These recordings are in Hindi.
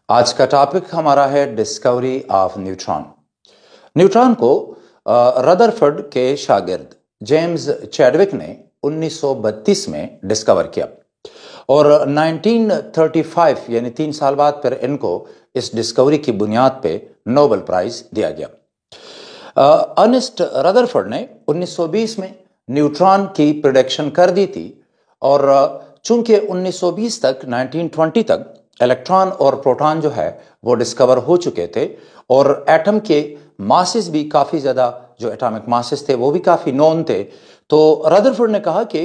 आज का टॉपिक हमारा है डिस्कवरी ऑफ न्यूट्रॉन। न्यूट्रॉन को रदरफोर्ड के शागिर्द जेम्स चैडविक ने 1932 में डिस्कवर किया और 1935 यानी 3 साल बाद फिर इनको इस डिस्कवरी की बुनियाद पे नोबेल प्राइज दिया गया। अर्नेस्ट रदरफोर्ड ने 1920 में न्यूट्रॉन की प्रेडिक्शन कर दी थी और चूंकि 1920 तक 1920 तक इलेक्ट्रॉन और प्रोटॉन जो है वो डिस्कवर हो चुके थे और एटम के मासेस भी काफ़ी ज़्यादा, जो एटॉमिक मासेस थे वो भी काफ़ी नोन थे। तो रदरफोर्ड ने कहा कि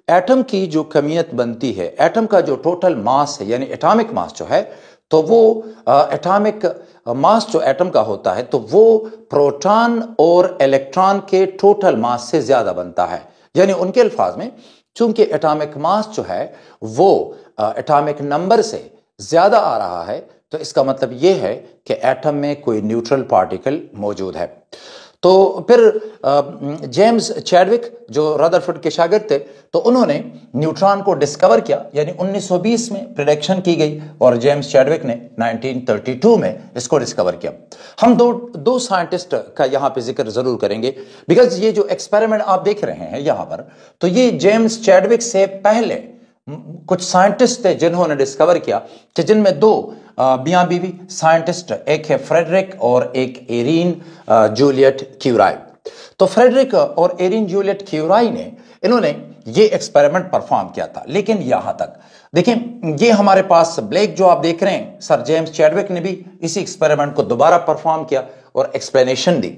एटम की जो कमियत बनती है, एटम का जो टोटल मास है यानी एटॉमिक मास जो है, तो वो एटॉमिक मास जो एटम का होता है तो वो प्रोटॉन और इलेक्ट्रॉन के टोटल मास से ज़्यादा बनता है। यानी उनके अल्फाज में चूंकि एटॉमिक मास जो है वो एटॉमिक नंबर से ज्यादा आ रहा है तो इसका मतलब यह है कि एटम में कोई न्यूट्रल पार्टिकल मौजूद है। तो फिर जेम्स चैडविक जो रदरफोर्ड के शागिर्द थे तो उन्होंने न्यूट्रॉन को डिस्कवर किया, यानी 1920 में प्रेडिक्शन की गई और जेम्स चैडविक ने 1932 में इसको डिस्कवर किया। हम दो साइंटिस्ट का यहाँ पे जिक्र जरूर करेंगे बिकॉज ये जो एक्सपेरिमेंट आप देख रहे हैं यहाँ पर, तो ये जेम्स चैडविक से पहले कुछ साइंटिस्ट थे जिन्होंने डिस्कवर किया कि जिनमें दो मियां बीवी साइंटिस्ट, एक है फ्रेडरिक और एक एरिन जूलियट क्यूराई। तो फ्रेडरिक और एरिन जूलियट क्यूराई ने इन्होंने ये एक्सपेरिमेंट परफॉर्म किया था। लेकिन यहां तक देखिए, ये हमारे पास ब्लैक जो आप देख रहे हैं, सर जेम्स चैडविक ने भी इसी एक्सपेरिमेंट को दोबारा परफॉर्म किया और एक्सप्लेनेशन दी।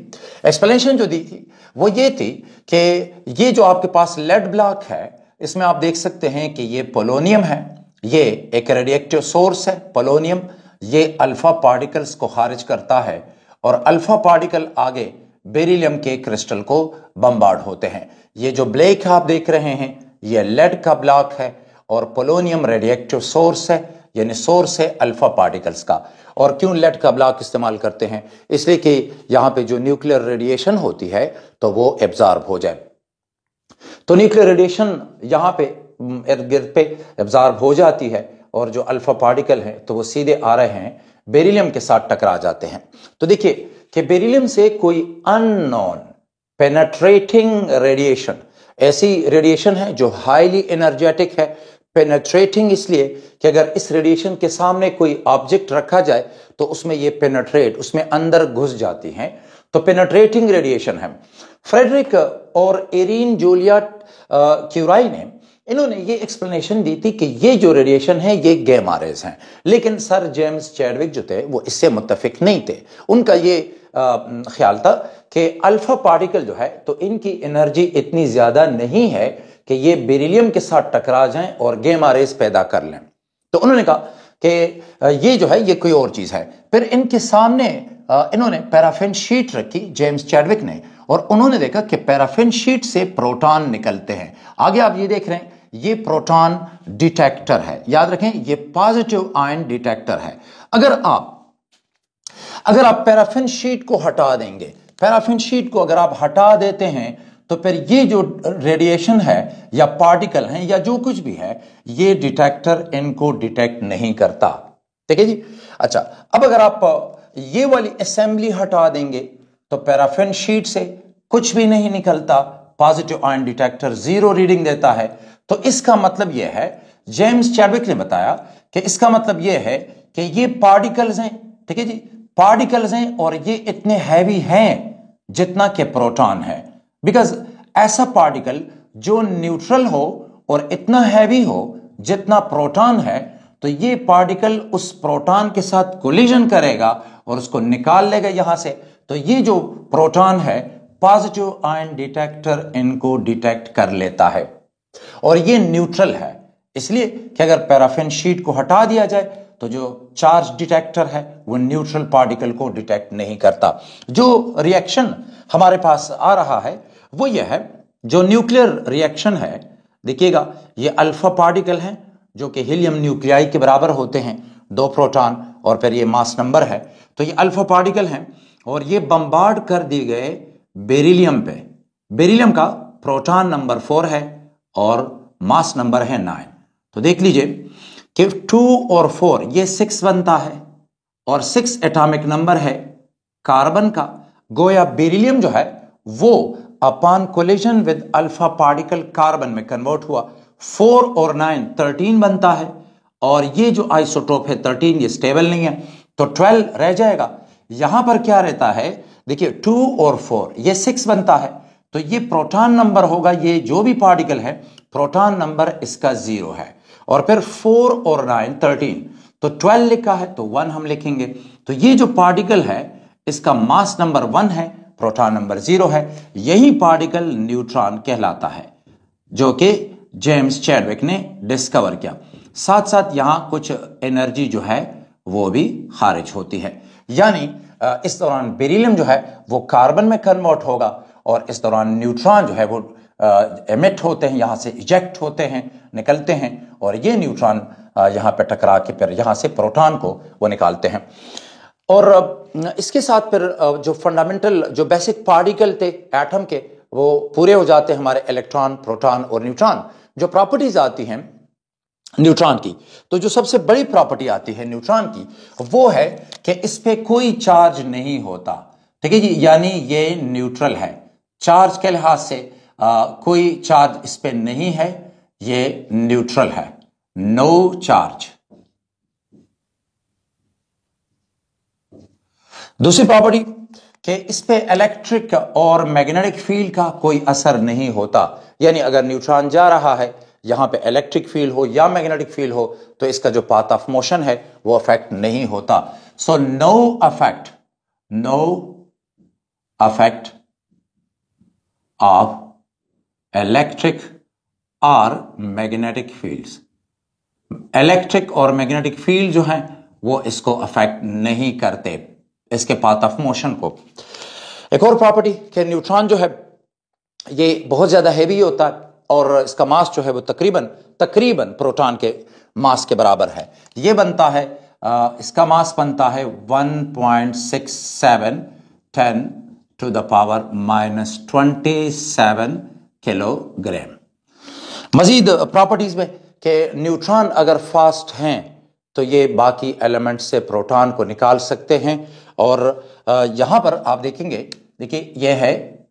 एक्सप्लेनेशन जो दी थी वो ये थी कि ये जो आपके पास लेड ब्लॉक है, इसमें आप देख सकते हैं कि ये पोलोनियम है, ये एक रेडिएक्टिव सोर्स है पोलोनियम, ये अल्फा पार्टिकल्स को खारिज करता है और अल्फा पार्टिकल आगे बेरिलियम के क्रिस्टल को बम्बार्ड होते हैं। ये जो ब्लैक आप देख रहे हैं ये लेड का ब्लॉक है और पोलोनियम रेडिएक्टिव सोर्स है, यानी सोर्स है अल्फा पार्टिकल्स का। और क्यों लेड का ब्लॉक इस्तेमाल करते हैं? इसलिए कि यहां पे जो न्यूक्लियर रेडिएशन होती है तो वो एब्जॉर्ब हो जाए। तो न्यूक्लियर रेडिएशन यहां पे इर्द गिर्द पे एब्जॉर्ब हो जाती है और जो अल्फा पार्टिकल हैं तो वो सीधे आ रहे हैं बेरिलियम के साथ टकरा जाते हैं। तो देखिए कि बेरिलियम से कोई अननोन पेनेट्रेटिंग रेडिएशन, ऐसी रेडिएशन है जो हाईली एनर्जेटिक है। पेनेट्रेटिंग इसलिए कि अगर इस रेडिएशन के सामने कोई ऑब्जेक्ट रखा जाए तो उसमें ये पेनेट्रेट, उसमें अंदर घुस जाती हैं, तो पेनेट्रेटिंग रेडिएशन है। फ्रेडरिक और एरिन जूलियट क्यूराई ने इन्होंने ये एक्सप्लेनेशन दी थी कि ये जो रेडिएशन है ये गैमा रेज हैं। लेकिन सर जेम्स चैडविक जो थे वो इससे मुत्तफिक नहीं थे। उनका ये ख्याल था कि अल्फा पार्टिकल जो है तो इनकी एनर्जी इतनी ज्यादा नहीं है कि ये बेरिलियम के साथ टकरा जाएं और गैमा रेज पैदा कर लें। तो उन्होंने कहा कि ये जो है ये कोई और चीज है। फिर इनके सामने इन्होंने पैराफिन शीट रखी जेम्स चैडविक ने और उन्होंने देखा कि पैराफिन शीट से प्रोटॉन निकलते हैं। आगे आप ये देख रहे हैं ये प्रोटॉन डिटेक्टर है, याद रखें ये पॉजिटिव आयन डिटेक्टर है। अगर आप पैराफिन शीट को हटा देंगे, पैराफिन शीट को अगर आप हटा देते हैं तो फिर ये जो रेडिएशन है या पार्टिकल है या जो कुछ भी है ये डिटेक्टर इनको डिटेक्ट नहीं करता। ठीक है जी। अच्छा, अब अगर आप ये वाली असेंबली हटा देंगे तो पैराफिन शीट से कुछ भी नहीं निकलता, पॉजिटिव आयन डिटेक्टर 0 रीडिंग देता है। तो इसका मतलब यह है, जेम्स चैडविक ने बताया कि इसका मतलब यह है कि ये पार्टिकल्स हैं, ठीक है जी, पार्टिकल्स हैं और ये इतने हैवी हैं जितना कि प्रोटॉन है। बिकॉज ऐसा पार्टिकल जो न्यूट्रल हो और इतना हैवी हो जितना प्रोटॉन है, तो ये पार्टिकल उस प्रोटॉन के साथ कोलिजन करेगा और उसको निकाल लेगा यहां से। तो ये जो प्रोटॉन है पॉजिटिव आयन डिटेक्टर इनको डिटेक्ट कर लेता है और ये न्यूट्रल है, इसलिए कि अगर पैराफिन शीट को हटा दिया जाए तो जो चार्ज डिटेक्टर है वो न्यूट्रल पार्टिकल को डिटेक्ट नहीं करता। जो रिएक्शन हमारे पास आ रहा है वो यह है, जो न्यूक्लियर रिएक्शन है, देखिएगा ये अल्फा पार्टिकल हैं जो कि हीलियम न्यूक्लियाई के बराबर होते हैं, 2 प्रोटॉन और फिर ये मास नंबर है। तो ये अल्फा पार्टिकल हैं और ये बम्बार्ड कर दिए गए बेरिलियम पे। बेरिलियम का प्रोटॉन नंबर 4 है और मास नंबर है 9। तो देख लीजिए कि 2 और 4 ये 6 बनता है और 6 एटॉमिक नंबर है कार्बन का, गोया बेरिलियम जो है वो upon collision with alpha particle carbon में कन्वर्ट हुआ, 4 और 9 13 बनता है, और ये जो आइसोटोप है 13 ये स्टेबल नहीं है तो 12 रह जाएगा। यहां पर क्या रहता है, देखिए 2 और 4 ये 6 बनता है, तो ये प्रोटॉन नंबर होगा, ये जो भी पार्टिकल है प्रोटॉन नंबर इसका 0 है, और फिर 4 और 9 13, तो 12 लिखा है तो 1 हम लिखेंगे। तो ये जो पार्टिकल है इसका मास नंबर 1 है, प्रोटॉन नंबर 0 है, यही पार्टिकल न्यूट्रॉन कहलाता है, जो कि जेम्स चैडविक ने डिस्कवर किया। साथ साथ यहां कुछ एनर्जी जो है वो भी खारिज होती है, यानी इस दौरान बेरिलियम जो है वो कार्बन में कन्वर्ट होगा, और इस दौरान न्यूट्रॉन जो है वो एमिट होते हैं, यहां से इजेक्ट होते हैं, निकलते हैं, और ये न्यूट्रॉन यहां पे टकरा के फिर यहां से प्रोटॉन को वो निकालते हैं। और इसके साथ फिर जो फंडामेंटल जो बेसिक पार्टिकल थे एटम के वो पूरे हो जाते हैं, हमारे इलेक्ट्रॉन, प्रोटॉन और न्यूट्रॉन। जो प्रॉपर्टीज आती हैं न्यूट्रॉन की, तो जो सबसे बड़ी प्रॉपर्टी आती है न्यूट्रॉन की वो है कि इस पे कोई चार्ज नहीं होता, ठीक है जी, यानी ये न्यूट्रल है, चार्ज के लिहाज से कोई चार्ज इस पे नहीं है, ये न्यूट्रल है, नो चार्ज। दूसरी प्रॉपर्टी कि इस पे इलेक्ट्रिक और मैग्नेटिक फील्ड का कोई असर नहीं होता, यानी अगर न्यूट्रॉन जा रहा है यहां पे इलेक्ट्रिक फील्ड हो या मैग्नेटिक फील्ड हो तो इसका जो पाथ ऑफ मोशन है वो अफेक्ट नहीं होता। So no affect of electric और मैग्नेटिक फील्ड्स। इलेक्ट्रिक और मैग्नेटिक फील्ड जो है वो इसको अफेक्ट नहीं करते, इसके पाथ ऑफ मोशन को। एक और प्रॉपर्टी कि न्यूट्रॉन जो है ये बहुत ज्यादा हैवी होता है, और इसका मास जो है वो तकरीबन प्रोटॉन के मास के बराबर है। ये बनता है इसका मास बनता है 1.67 10 टू द पावर -27 किलोग्राम। मजीद प्रॉपर्टीज में कि न्यूट्रॉन अगर फास्ट हैं तो ये बाकी एलिमेंट से प्रोटॉन को निकाल सकते हैं, और यहां पर आप देखेंगे, देखिए ये है,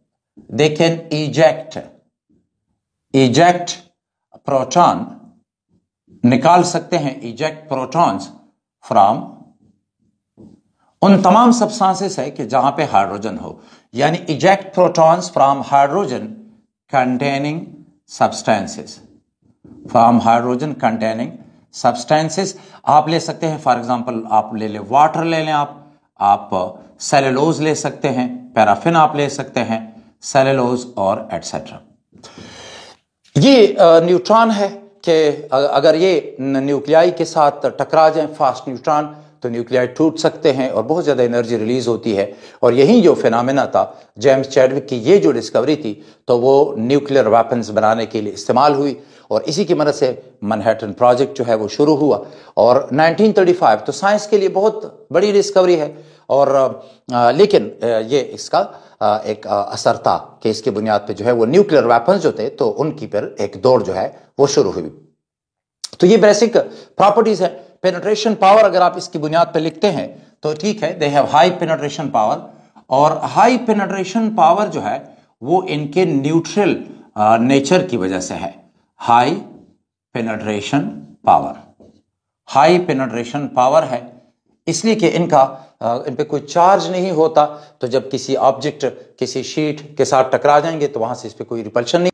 दे कैन इजेक्ट प्रोटॉन, निकाल सकते हैं इजेक्ट प्रोटॉन्स फ्रॉम उन तमाम सब्सटेंसेस है कि जहां पे हाइड्रोजन हो, यानी eject protons from hydrogen containing substances, from hydrogen containing substances. आप ले सकते हैं, फॉर एग्जांपल आप ले लें वाटर, ले लें आप सेलुलोज ले सकते हैं, पैराफिन आप ले सकते हैं, सेलुलोज और एटसेट्रा। ये न्यूट्रॉन है कि अगर ये न्यूक्लियाई के साथ टकरा जाएं फास्ट न्यूट्रॉन तो न्यूक्लियाई टूट सकते हैं और बहुत ज़्यादा एनर्जी रिलीज होती है। और यही जो फिनोमेना था जेम्स चैडविक की ये जो डिस्कवरी थी तो वो न्यूक्लियर वेपन्स बनाने के लिए इस्तेमाल हुई, और इसी की मदद से मैनहट्टन प्रोजेक्ट जो है वो शुरू हुआ। और 1935 तो साइंस के लिए बहुत बड़ी डिस्कवरी है, और लेकिन ये इसका एक असर था कि इसकी बुनियाद पे जो है वो न्यूक्लियर वेपन्स जो थे तो उनकी पर एक दौड़ जो है वो शुरू हुई। तो ये बेसिक प्रॉपर्टीज है। पेनिट्रेशन पावर अगर आप इसकी बुनियाद पे लिखते हैं तो ठीक है, they have high penetration power, और हाई पेनिट्रेशन पावर जो है वो इनके न्यूट्रल नेचर की वजह से है। हाई पेनिट्रेशन पावर है इसलिए कि इन पे कोई चार्ज नहीं होता, तो जब किसी ऑब्जेक्ट किसी शीट के साथ टकरा जाएंगे तो वहां से इस पे कोई रिपल्शन नहीं